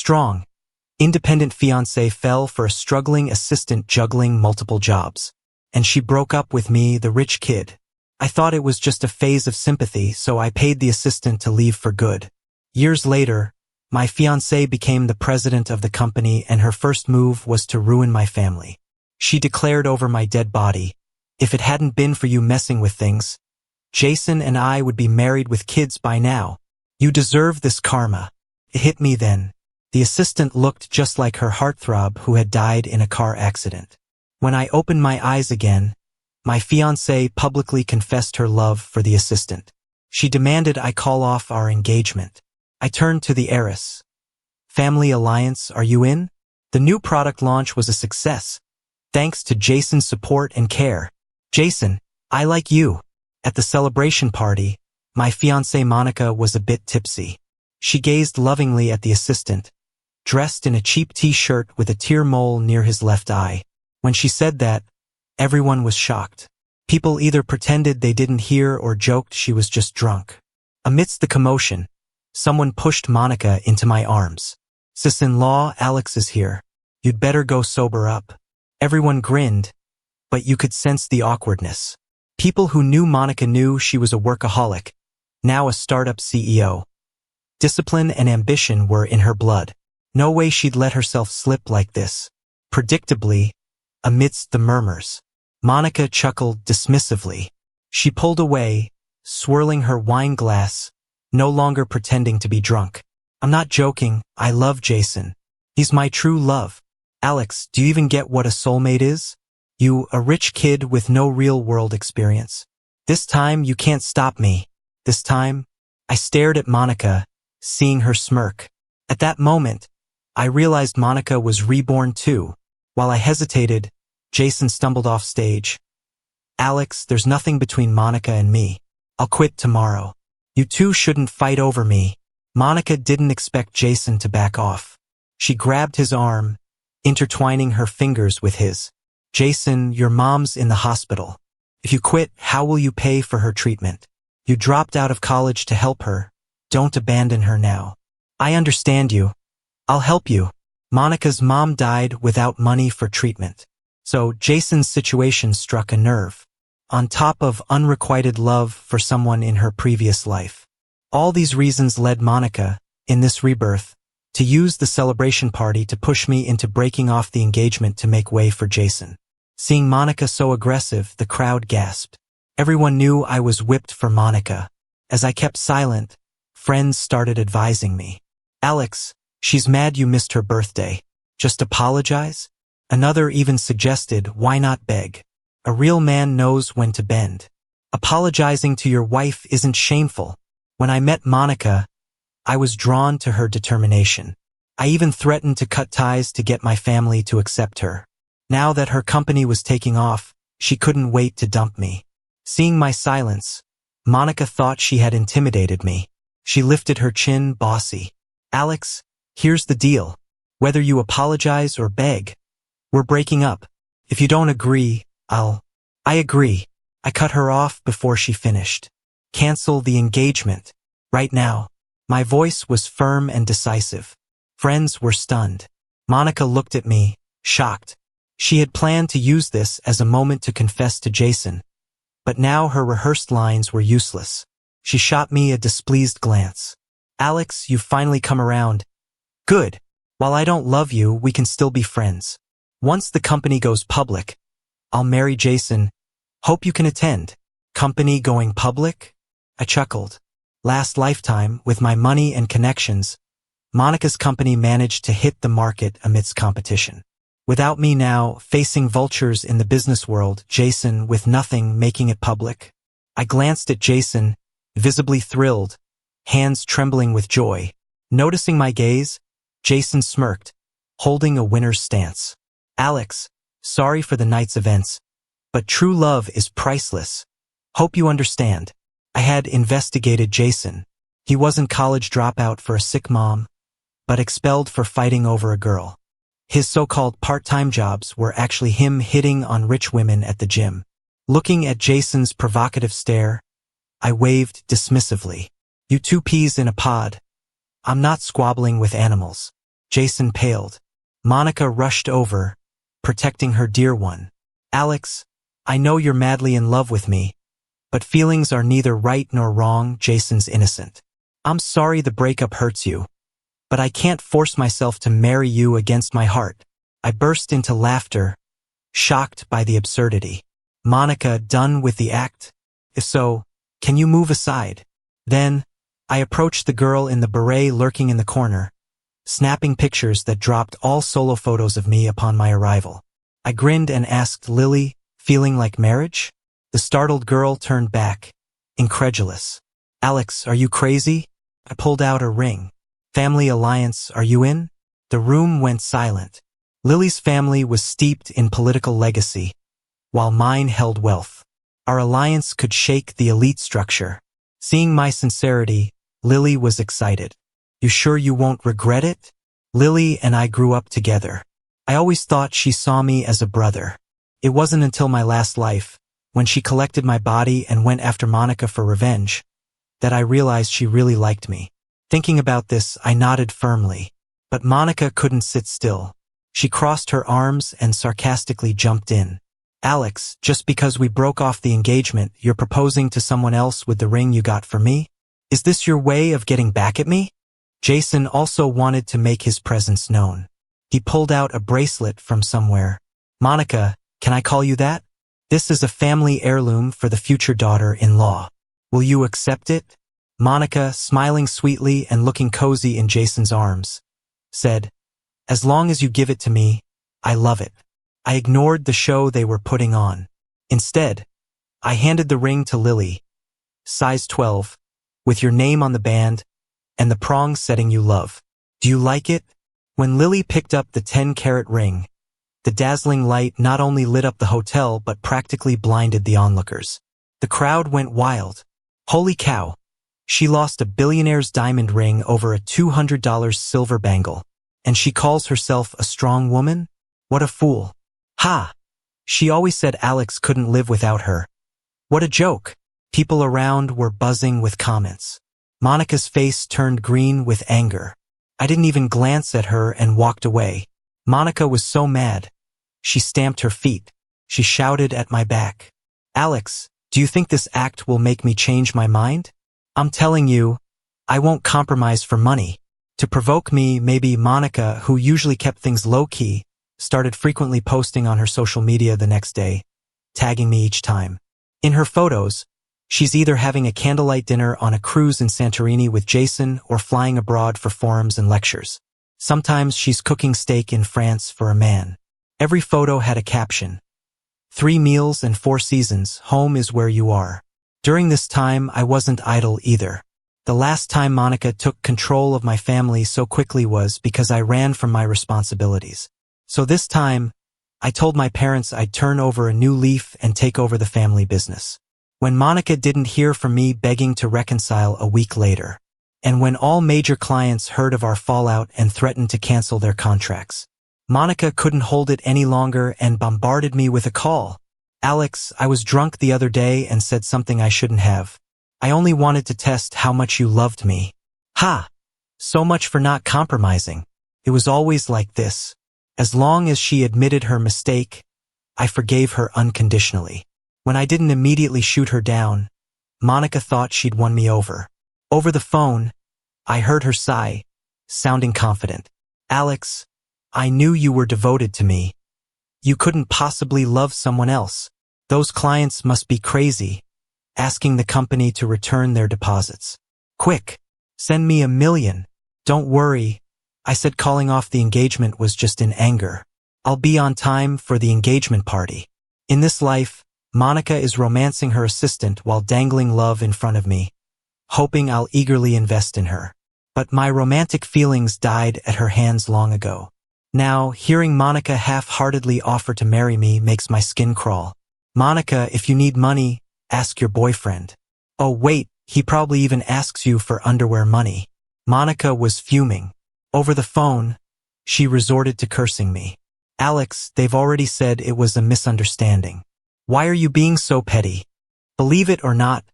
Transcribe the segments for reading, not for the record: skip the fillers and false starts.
strong, independent fiancé fell for a struggling assistant juggling multiple jobs. And she broke up with me, the rich kid. I thought it was just a phase of sympathy, so I paid the assistant to leave for good. Years later, my fiancé became the president of the company, and her first move was to ruin my family. She declared over my dead body, "If it hadn't been for you messing with things, Jason and I would be married with kids by now. You deserve this karma." It hit me then. The assistant looked just like her heartthrob who had died in a car accident. When I opened my eyes again, my fiancée publicly confessed her love for the assistant. She demanded I call off our engagement. I turned to the heiress. "Family alliance, are you in?" The new product launch was a success, thanks to Jason's support and care. "Jason, I like you." At the celebration party, my fiancée Monica was a bit tipsy. She gazed lovingly at the assistant, dressed in a cheap t-shirt with a tear mole near his left eye. When she said that, everyone was shocked. People either pretended they didn't hear or joked she was just drunk. Amidst the commotion, someone pushed Monica into my arms. "Sis-in-law, Alex is here. You'd better go sober up." Everyone grinned, but you could sense the awkwardness. People who knew Monica knew she was a workaholic, now a startup CEO. Discipline and ambition were in her blood. No way she'd let herself slip like this. Predictably, amidst the murmurs, Monica chuckled dismissively. She pulled away, swirling her wine glass, no longer pretending to be drunk. "I'm not joking, I love Jason. He's my true love. Alex, do you even get what a soulmate is? You, a rich kid with no real-world experience. This time, you can't stop me. This time." I stared at Monica, seeing her smirk. At that moment, I realized Monica was reborn too. While I hesitated, Jason stumbled off stage. "Alex, there's nothing between Monica and me. I'll quit tomorrow. You two shouldn't fight over me." Monica didn't expect Jason to back off. She grabbed his arm, intertwining her fingers with his. "Jason, your mom's in the hospital. If you quit, how will you pay for her treatment? You dropped out of college to help her. Don't abandon her now." "I understand you. I'll help you." Monica's mom died without money for treatment. So Jason's situation struck a nerve, on top of unrequited love for someone in her previous life. All these reasons led Monica, in this rebirth, to use the celebration party to push me into breaking off the engagement to make way for Jason. Seeing Monica so aggressive, the crowd gasped. Everyone knew I was whipped for Monica. As I kept silent, friends started advising me. "Alex, she's mad you missed her birthday. Just apologize?" Another even suggested, "Why not beg? A real man knows when to bend. Apologizing to your wife isn't shameful." When I met Monica, I was drawn to her determination. I even threatened to cut ties to get my family to accept her. Now that her company was taking off, she couldn't wait to dump me. Seeing my silence, Monica thought she had intimidated me. She lifted her chin, bossy. "Alex, here's the deal. Whether you apologize or beg, we're breaking up. If you don't agree, I agree." I cut her off before she finished. "Cancel the engagement. Right now." My voice was firm and decisive. Friends were stunned. Monica looked at me, shocked. She had planned to use this as a moment to confess to Jason, but now her rehearsed lines were useless. She shot me a displeased glance. "Alex, you've finally come around. Good. While I don't love you, we can still be friends. Once the company goes public, I'll marry Jason. Hope you can attend." "Company going public?" I chuckled. Last lifetime, with my money and connections, Monica's company managed to hit the market amidst competition. Without me now, facing vultures in the business world, Jason with nothing making it public. I glanced at Jason, visibly thrilled, hands trembling with joy. Noticing my gaze, Jason smirked, holding a winner's stance. "Alex, sorry for the night's events, but true love is priceless. Hope you understand." I had investigated Jason. He wasn't college dropout for a sick mom, but expelled for fighting over a girl. His so-called part-time jobs were actually him hitting on rich women at the gym. Looking at Jason's provocative stare, I waved dismissively. "You two peas in a pod. I'm not squabbling with animals." Jason paled. Monica rushed over, protecting her dear one. Alex, I know you're madly in love with me, but feelings are neither right nor wrong. Jason's innocent. I'm sorry the breakup hurts you, but I can't force myself to marry you against my heart. I burst into laughter, shocked by the absurdity. Monica, done with the act? If so, can you move aside? Then, I approached the girl in the beret lurking in the corner, snapping pictures that dropped all solo photos of me upon my arrival. I grinned and asked, Lily, feeling like marriage? The startled girl turned back, incredulous. Alex, are you crazy? I pulled out a ring. Family alliance, are you in? The room went silent. Lily's family was steeped in political legacy, while mine held wealth. Our alliance could shake the elite structure. Seeing my sincerity, Lily was excited. You sure you won't regret it? Lily and I grew up together. I always thought she saw me as a brother. It wasn't until my last life, when she collected my body and went after Monica for revenge, that I realized she really liked me. Thinking about this, I nodded firmly. But Monica couldn't sit still. She crossed her arms and sarcastically jumped in. Alex, just because we broke off the engagement, you're proposing to someone else with the ring you got for me? Is this your way of getting back at me? Jason also wanted to make his presence known. He pulled out a bracelet from somewhere. Monica, can I call you that? This is a family heirloom for the future daughter-in-law. Will you accept it? Monica, smiling sweetly and looking cozy in Jason's arms, said, As long as you give it to me, I love it. I ignored the show they were putting on. Instead, I handed the ring to Lily, size 12, with your name on the band and the prong setting you love. Do you like it? When Lily picked up the 10-carat ring, the dazzling light not only lit up the hotel but practically blinded the onlookers. The crowd went wild. Holy cow! She lost a billionaire's diamond ring over a $200 silver bangle. And she calls herself a strong woman? What a fool. Ha! She always said Alex couldn't live without her. What a joke. People around were buzzing with comments. Monica's face turned green with anger. I didn't even glance at her and walked away. Monica was so mad. She stamped her feet. She shouted at my back. Alex, do you think this act will make me change my mind? I'm telling you, I won't compromise for money. To provoke me, maybe Monica, who usually kept things low-key, started frequently posting on her social media the next day, tagging me each time. In her photos, she's either having a candlelight dinner on a cruise in Santorini with Jason or flying abroad for forums and lectures. Sometimes she's cooking steak in France for a man. Every photo had a caption. 3 meals and 4 seasons, home is where you are. During this time, I wasn't idle either. The last time Monica took control of my family so quickly was because I ran from my responsibilities. So this time, I told my parents I'd turn over a new leaf and take over the family business. When Monica didn't hear from me begging to reconcile a week later, and when all major clients heard of our fallout and threatened to cancel their contracts, Monica couldn't hold it any longer and bombarded me with a call. Alex, I was drunk the other day and said something I shouldn't have. I only wanted to test how much you loved me. Ha! So much for not compromising. It was always like this. As long as she admitted her mistake, I forgave her unconditionally. When I didn't immediately shoot her down, Monica thought she'd won me over. Over the phone, I heard her sigh, sounding confident. Alex, I knew you were devoted to me. You couldn't possibly love someone else. Those clients must be crazy, asking the company to return their deposits. Quick, send me $1 million. Don't worry, I said calling off the engagement was just in anger. I'll be on time for the engagement party. In this life, Monica is romancing her assistant while dangling love in front of me, hoping I'll eagerly invest in her. But my romantic feelings died at her hands long ago. Now, hearing Monica half-heartedly offer to marry me makes my skin crawl. Monica, if you need money, ask your boyfriend. Oh wait, he probably even asks you for underwear money. Monica was fuming. Over the phone, she resorted to cursing me. Alex, they've already said it was a misunderstanding. Why are you being so petty? Believe it or not,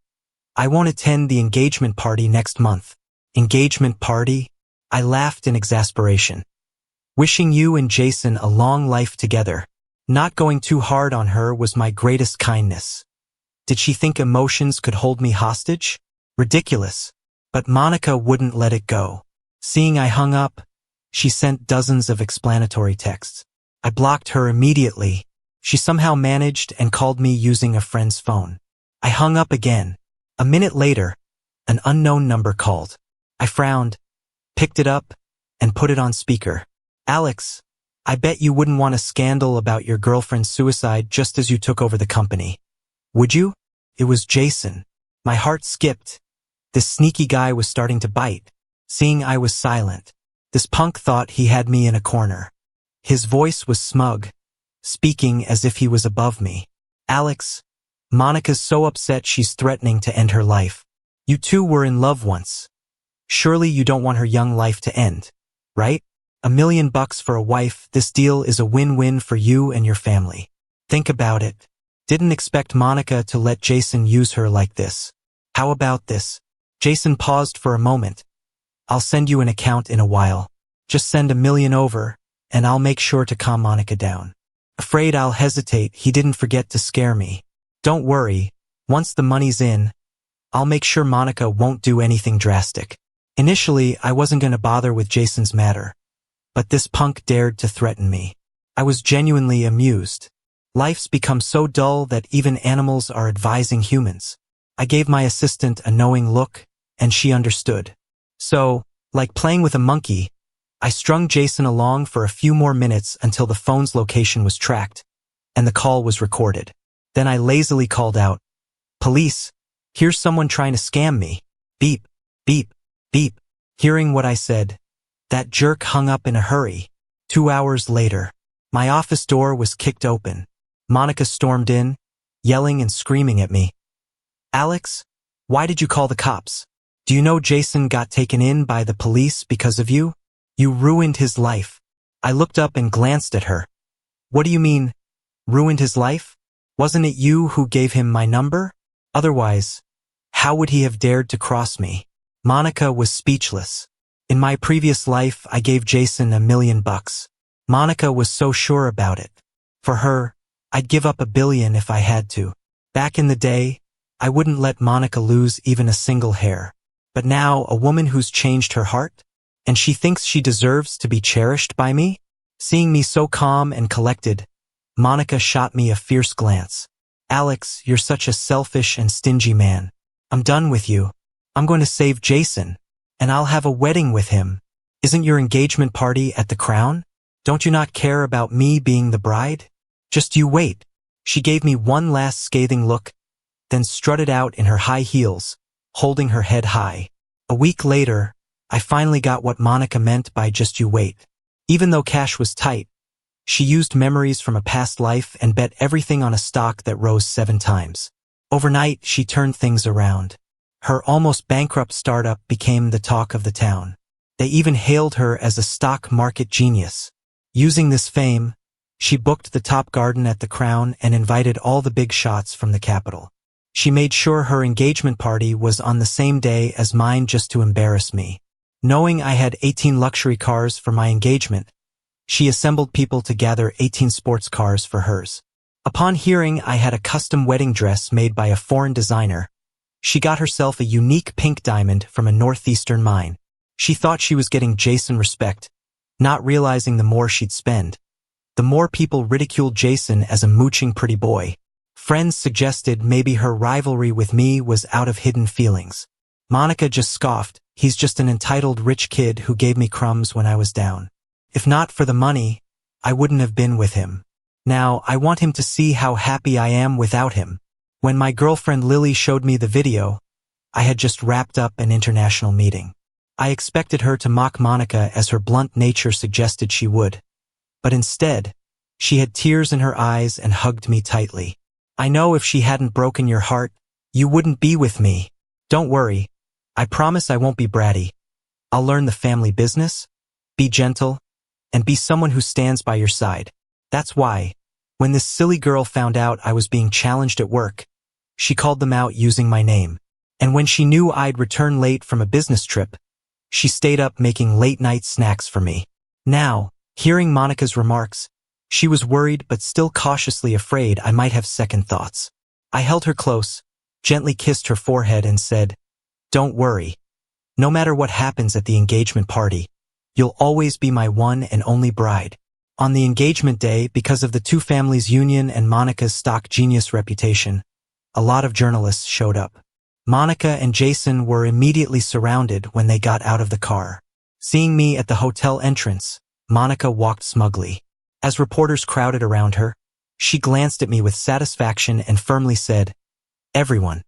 I won't attend the engagement party next month. Engagement party? I laughed in exasperation. Wishing you and Jason a long life together. Not going too hard on her was my greatest kindness. Did she think emotions could hold me hostage? Ridiculous. But Monica wouldn't let it go. Seeing I hung up, she sent dozens of explanatory texts. I blocked her immediately. She somehow managed and called me using a friend's phone. I hung up again. A minute later, an unknown number called. I frowned, picked it up, and put it on speaker. Alex, I bet you wouldn't want a scandal about your girlfriend's suicide just as you took over the company. Would you? It was Jason. My heart skipped. This sneaky guy was starting to bite. Seeing I was silent, this punk thought he had me in a corner. His voice was smug, speaking as if he was above me. Alex, Monica's so upset she's threatening to end her life. You two were in love once. Surely you don't want her young life to end, right? $1 million for a wife, this deal is a win-win for you and your family. Think about it. Didn't expect Monica to let Jason use her like this. How about this? Jason paused for a moment. I'll send you an account in a while. Just send $1 million over, and I'll make sure to calm Monica down. Afraid I'll hesitate, he didn't forget to scare me. Don't worry, once the money's in, I'll make sure Monica won't do anything drastic. Initially, I wasn't going to bother with Jason's matter. But this punk dared to threaten me. I was genuinely amused. Life's become so dull that even animals are advising humans. I gave my assistant a knowing look, and she understood. So, like playing with a monkey, I strung Jason along for a few more minutes until the phone's location was tracked, and the call was recorded. Then I lazily called out, "Police, here's someone trying to scam me. Beep, beep, beep." Hearing what I said, that jerk hung up in a hurry. 2 hours later, my office door was kicked open. Monica stormed in, yelling and screaming at me. Alex, why did you call the cops? Do you know Jason got taken in by the police because of you? You ruined his life. I looked up and glanced at her. What do you mean, ruined his life? Wasn't it you who gave him my number? Otherwise, how would he have dared to cross me? Monica was speechless. In my previous life, I gave Jason $1 million. Monica was so sure about it. For her, I'd give up $1 billion if I had to. Back in the day, I wouldn't let Monica lose even a single hair. But now, a woman who's changed her heart? And she thinks she deserves to be cherished by me? Seeing me so calm and collected, Monica shot me a fierce glance. Alex, you're such a selfish and stingy man. I'm done with you. I'm going to save Jason. And I'll have a wedding with him. Isn't your engagement party at the Crown? Don't you not care about me being the bride? Just you wait. She gave me one last scathing look, then strutted out in her high heels, holding her head high. A week later, I finally got what Monica meant by just you wait. Even though cash was tight, she used memories from a past life and bet everything on a stock that rose 7 times. Overnight, she turned things around. Her almost bankrupt startup became the talk of the town. They even hailed her as a stock market genius. Using this fame, she booked the top garden at the Crown and invited all the big shots from the capital. She made sure her engagement party was on the same day as mine just to embarrass me. Knowing I had 18 luxury cars for my engagement, she assembled people to gather 18 sports cars for hers. Upon hearing I had a custom wedding dress made by a foreign designer, she got herself a unique pink diamond from a northeastern mine. She thought she was getting Jason respect, not realizing the more she'd spend, the more people ridiculed Jason as a mooching pretty boy. Friends suggested maybe her rivalry with me was out of hidden feelings. Monica just scoffed. He's just an entitled rich kid who gave me crumbs when I was down. If not for the money, I wouldn't have been with him. Now, I want him to see how happy I am without him. When my girlfriend Lily showed me the video, I had just wrapped up an international meeting. I expected her to mock Monica as her blunt nature suggested she would. But instead, she had tears in her eyes and hugged me tightly. I know if she hadn't broken your heart, you wouldn't be with me. Don't worry. I promise I won't be bratty. I'll learn the family business, be gentle, and be someone who stands by your side. That's why, when this silly girl found out I was being challenged at work, she called them out using my name. And when she knew I'd return late from a business trip, she stayed up making late-night snacks for me. Now, Hearing Monica's remarks, she was worried but still cautiously afraid I might have second thoughts. I held her close, gently kissed her forehead and said, "Don't worry. No matter what happens at the engagement party, you'll always be my one and only bride." On the engagement day, because of the two families' union and Monica's stock genius reputation, a lot of journalists showed up. Monica and Jason were immediately surrounded when they got out of the car. Seeing me at the hotel entrance, Monica walked smugly. As reporters crowded around her, she glanced at me with satisfaction and firmly said, "Everyone,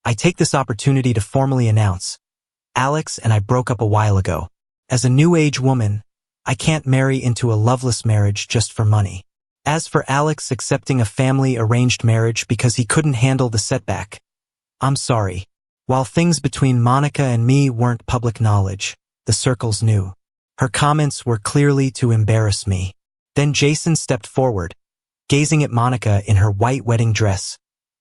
I take this opportunity to formally announce, Alex and I broke up a while ago. As a new age woman, I can't marry into a loveless marriage just for money. As for Alex accepting a family-arranged marriage because he couldn't handle the setback, I'm sorry." While things between Monica and me weren't public knowledge, the circles knew. Her comments were clearly to embarrass me. Then Jason stepped forward, gazing at Monica in her white wedding dress,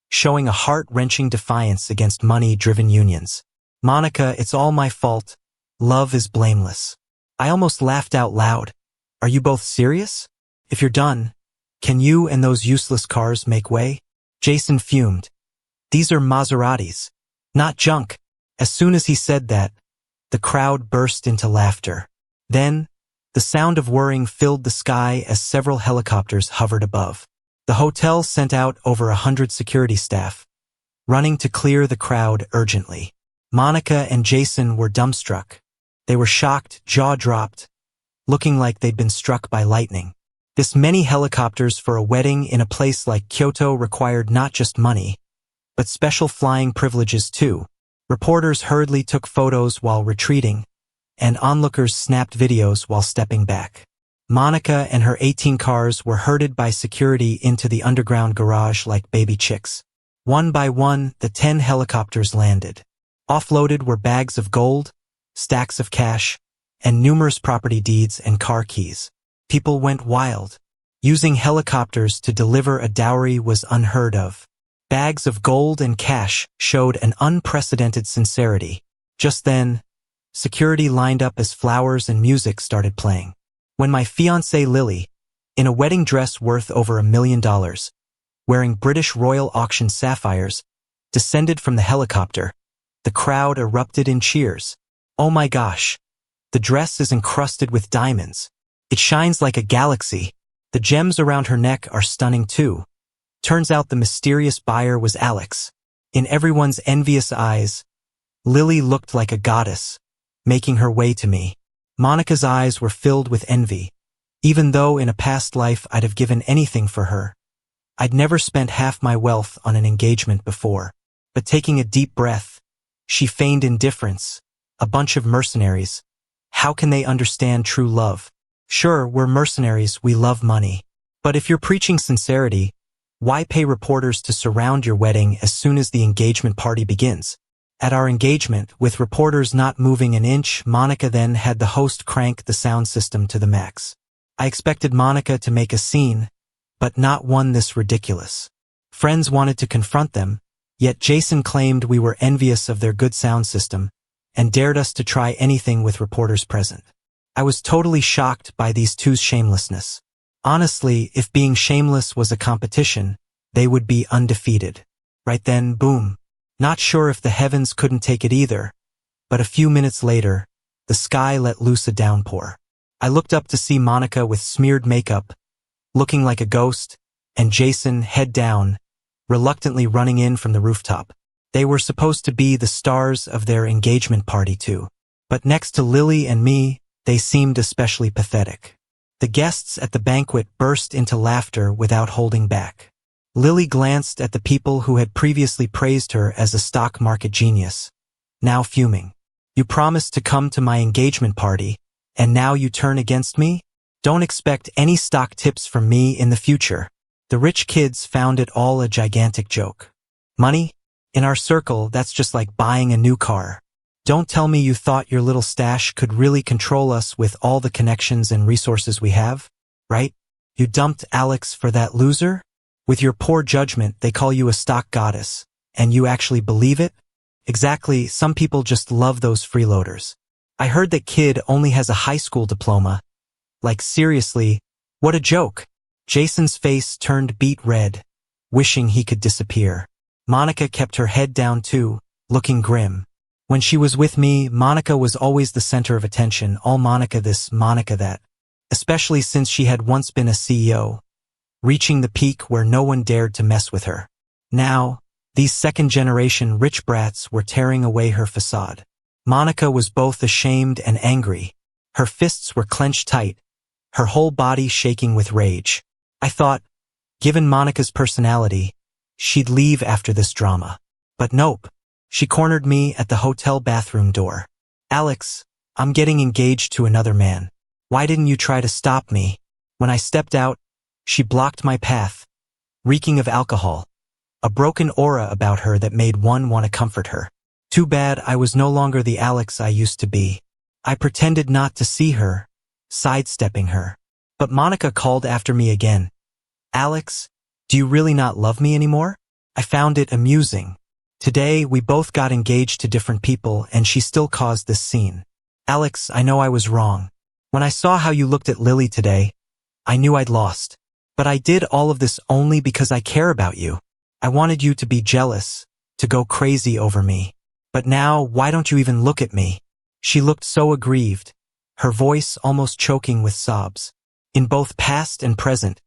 showing a heart-wrenching defiance against money-driven unions. "Monica, it's all my fault. Love is blameless." I almost laughed out loud. "Are you both serious? If you're done, can you and those useless cars make way?" Jason fumed. "These are Maseratis, not junk." As soon as he said that, the crowd burst into laughter. Then, the sound of whirring filled the sky as several helicopters hovered above. The hotel sent out over 100 security staff, running to clear the crowd urgently. Monica and Jason were dumbstruck. They were shocked, jaw-dropped, looking like they'd been struck by lightning. This many helicopters for a wedding in a place like Kyoto required not just money, but special flying privileges too. Reporters hurriedly took photos while retreating, and onlookers snapped videos while stepping back. Monica and her 18 cars were herded by security into the underground garage like baby chicks. One by one, the 10 helicopters landed. Offloaded were bags of gold, stacks of cash, and numerous property deeds and car keys. People went wild. Using helicopters to deliver a dowry was unheard of. Bags of gold and cash showed an unprecedented sincerity. Just then, security lined up as flowers and music started playing. When my fiancée Lily, in a wedding dress worth over $1 million, wearing British Royal Auction sapphires, descended from the helicopter, the crowd erupted in cheers. "Oh my gosh, the dress is encrusted with diamonds. It shines like a galaxy. The gems around her neck are stunning too." Turns out the mysterious buyer was Alex. In everyone's envious eyes, Lily looked like a goddess, making her way to me. Monica's eyes were filled with envy. Even though in a past life I'd have given anything for her, I'd never spent half my wealth on an engagement before. But taking a deep breath, she feigned indifference. "A bunch of mercenaries. How can they understand true love? Sure, we're mercenaries, we love money. But if you're preaching sincerity, why pay reporters to surround your wedding as soon as the engagement party begins?" At our engagement, with reporters not moving an inch, Monica then had the host crank the sound system to the max. I expected Monica to make a scene, but not one this ridiculous. Friends wanted to confront them, yet Jason claimed we were envious of their good sound system and dared us to try anything with reporters present. I was totally shocked by these two's shamelessness. Honestly, if being shameless was a competition, they would be undefeated. Right then, boom. Not sure if the heavens couldn't take it either, but a few minutes later, the sky let loose a downpour. I looked up to see Monica with smeared makeup, looking like a ghost, and Jason, head down, reluctantly running in from the rooftop. They were supposed to be the stars of their engagement party too. But next to Lily and me, they seemed especially pathetic. The guests at the banquet burst into laughter without holding back. Lily glanced at the people who had previously praised her as a stock market genius, now fuming. "You promised to come to my engagement party, and now you turn against me? Don't expect any stock tips from me in the future." The rich kids found it all a gigantic joke. "Money? In our circle, that's just like buying a new car. Don't tell me you thought your little stash could really control us with all the connections and resources we have, right? You dumped Alex for that loser? With your poor judgment, they call you a stock goddess, and you actually believe it? Exactly, some people just love those freeloaders. I heard that kid only has a high school diploma. Like seriously, what a joke. Jason's face turned beet red, wishing he could disappear. Monica kept her head down too, looking grim. When she was with me, Monica was always the center of attention, all Monica this, Monica that. Especially since she had once been a CEO, reaching the peak where no one dared to mess with her. Now, these second-generation rich brats were tearing away her facade. Monica was both ashamed and angry. Her fists were clenched tight, her whole body shaking with rage. I thought, given Monica's personality, she'd leave after this drama. But nope. She cornered me at the hotel bathroom door. Alex, I'm getting engaged to another man. Why didn't you try to stop me? When I stepped out, she blocked my path, reeking of alcohol, a broken aura about her that made one want to comfort her. Too bad I was no longer the Alex I used to be. I pretended not to see her, sidestepping her. But Monica called after me again. Alex, do you really not love me anymore? I found it amusing. Today, we both got engaged to different people and she still caused this scene. Alex, I know I was wrong. When I saw how you looked at Lily today, I knew I'd lost. But I did all of this only because I care about you. I wanted you to be jealous, to go crazy over me. But now, why don't you even look at me? She looked so aggrieved, her voice almost choking with sobs. In both past and present,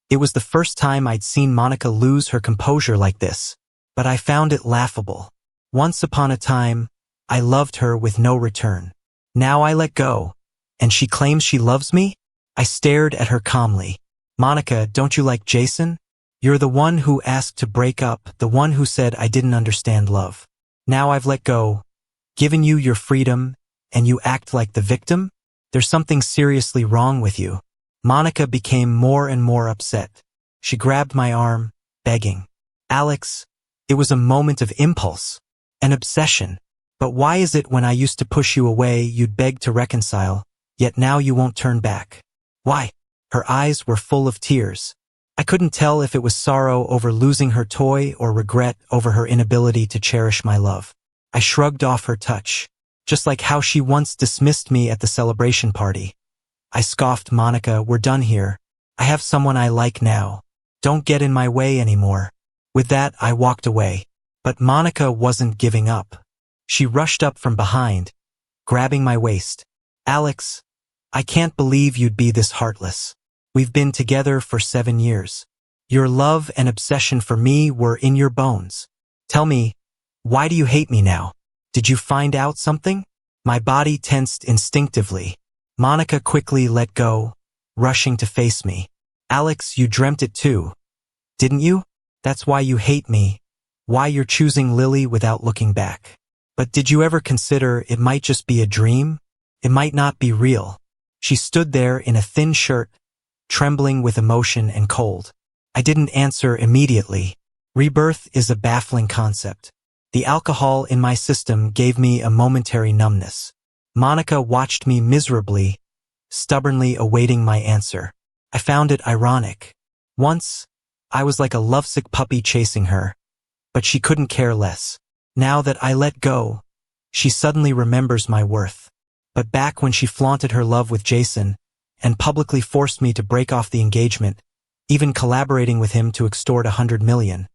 it was the first time I'd seen Monica lose her composure like this. But I found it laughable. Once upon a time, I loved her with no return. Now I let go, and she claims she loves me? I stared at her calmly. Monica, don't you like Jason? You're the one who asked to break up, the one who said I didn't understand love. Now I've let go, given you your freedom, and you act like the victim? There's something seriously wrong with you. Monica became more and more upset. She grabbed my arm, begging. Alex, it was a moment of impulse, an obsession. But why is it when I used to push you away, you'd beg to reconcile, yet now you won't turn back? Why? Her eyes were full of tears. I couldn't tell if it was sorrow over losing her toy or regret over her inability to cherish my love. I shrugged off her touch, just like how she once dismissed me at the celebration party. I scoffed, Monica, we're done here. I have someone I like now. Don't get in my way anymore. With that, I walked away. But Monica wasn't giving up. She rushed up from behind, grabbing my waist. Alex, I can't believe you'd be this heartless. We've been together for 7 years. Your love and obsession for me were in your bones. Tell me, why do you hate me now? Did you find out something? My body tensed instinctively. Monica quickly let go, rushing to face me. Alex, you dreamt it too, didn't you? That's why you hate me, why you're choosing Lily without looking back. But did you ever consider it might just be a dream? It might not be real. She stood there in a thin shirt, trembling with emotion and cold. I didn't answer immediately. Rebirth is a baffling concept. The alcohol in my system gave me a momentary numbness. Monica watched me miserably, stubbornly awaiting my answer. I found it ironic. Once, I was like a lovesick puppy chasing her, but she couldn't care less. Now that I let go, she suddenly remembers my worth. But back when she flaunted her love with Jason and publicly forced me to break off the engagement, even collaborating with him to extort 100 million,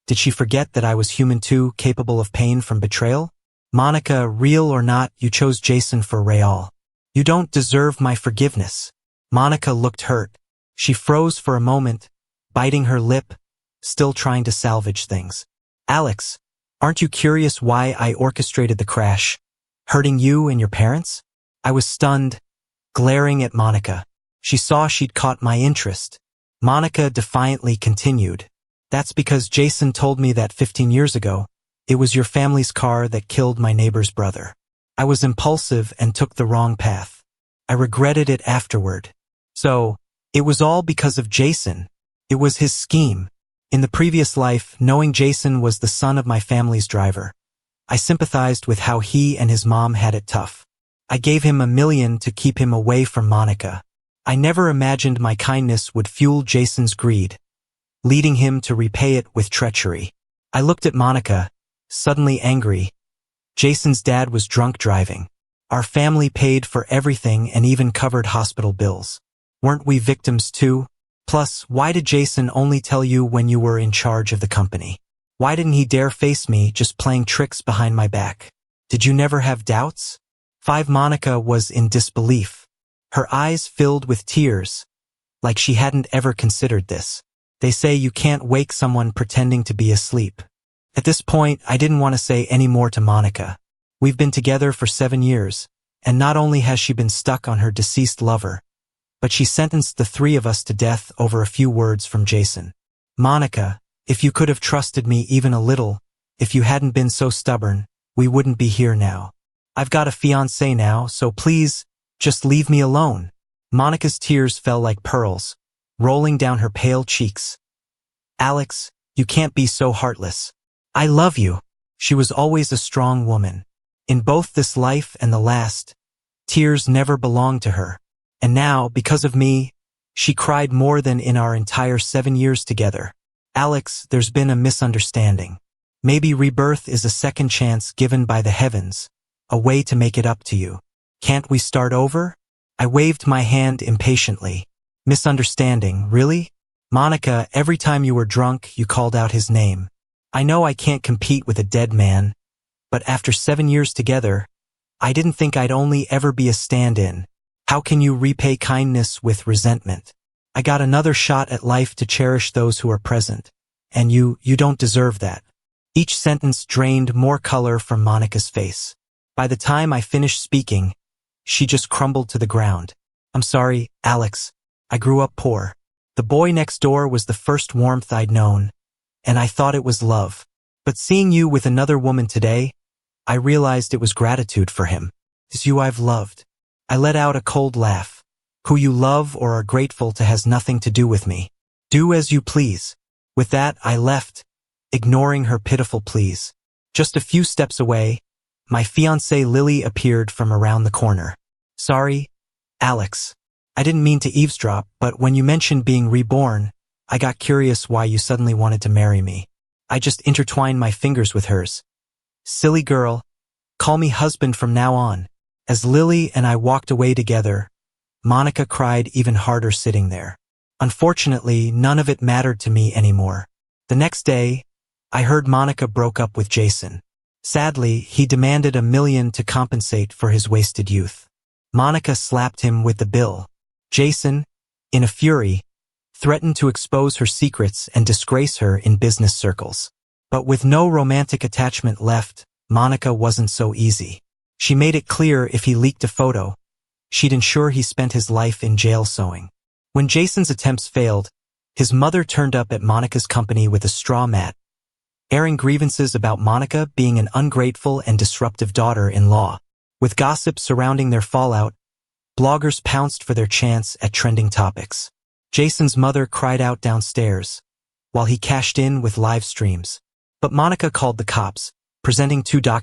did she forget that I was human too, capable of pain from betrayal? Monica, real or not, you chose Jason for Real. You don't deserve my forgiveness. Monica looked hurt. She froze for a moment, biting her lip, still trying to salvage things. Alex, aren't you curious why I orchestrated the crash, hurting you and your parents? I was stunned, glaring at Monica. She saw she'd caught my interest. Monica defiantly continued. That's because Jason told me that 15 years ago, it was your family's car that killed my neighbor's brother. I was impulsive and took the wrong path. I regretted it afterward. So, it was all because of Jason. It was his scheme. In the previous life, knowing Jason was the son of my family's driver, I sympathized with how he and his mom had it tough. I gave him $1 million to keep him away from Monica. I never imagined my kindness would fuel Jason's greed, leading him to repay it with treachery. I looked at Monica, suddenly angry. Jason's dad was drunk driving. Our family paid for everything and even covered hospital bills. Weren't we victims too? Plus, why did Jason only tell you when you were in charge of the company? Why didn't he dare face me just playing tricks behind my back? Did you never have doubts? 5. Monica was in disbelief. Her eyes filled with tears, like she hadn't ever considered this. They say you can't wake someone pretending to be asleep. At this point, I didn't want to say any more to Monica. We've been together for 7 years, and not only has she been stuck on her deceased lover, but she sentenced the 3 of us to death over a few words from Jason. Monica, if you could have trusted me even a little, if you hadn't been so stubborn, we wouldn't be here now. I've got a fiancé now, so please, just leave me alone. Monica's tears fell like pearls, rolling down her pale cheeks. Alex, you can't be so heartless. I love you. She was always a strong woman. In both this life and the last, tears never belonged to her. And now, because of me, she cried more than in our entire 7 years together. Alex, there's been a misunderstanding. Maybe rebirth is a second chance given by the heavens, a way to make it up to you. Can't we start over? I waved my hand impatiently. Misunderstanding, really? Monica, every time you were drunk, you called out his name. I know I can't compete with a dead man, but after 7 years together, I didn't think I'd only ever be a stand-in. How can you repay kindness with resentment? I got another shot at life to cherish those who are present, and you don't deserve that. Each sentence drained more color from Monica's face. By the time I finished speaking, she just crumbled to the ground. I'm sorry, Alex. I grew up poor. The boy next door was the first warmth I'd known, and I thought it was love. But seeing you with another woman today, I realized it was gratitude for him. It's you I've loved. I let out a cold laugh. Who you love or are grateful to has nothing to do with me. Do as you please. With that, I left, ignoring her pitiful pleas. Just a few steps away, my fiancée Lily appeared from around the corner. Sorry, Alex. I didn't mean to eavesdrop, but when you mentioned being reborn, I got curious why you suddenly wanted to marry me. I just intertwined my fingers with hers. Silly girl, call me husband from now on. As Lily and I walked away together, Monica cried even harder sitting there. Unfortunately, none of it mattered to me anymore. The next day, I heard Monica broke up with Jason. Sadly, he demanded $1 million to compensate for his wasted youth. Monica slapped him with the bill. Jason, in a fury, threatened to expose her secrets and disgrace her in business circles. But with no romantic attachment left, Monica wasn't so easy. She made it clear if he leaked a photo, she'd ensure he spent his life in jail sewing. When Jason's attempts failed, his mother turned up at Monica's company with a straw mat, airing grievances about Monica being an ungrateful and disruptive daughter-in-law. With gossip surrounding their fallout, bloggers pounced for their chance at trending topics. Jason's mother cried out downstairs, while he cashed in with live streams. But Monica called the cops, presenting 2 documents.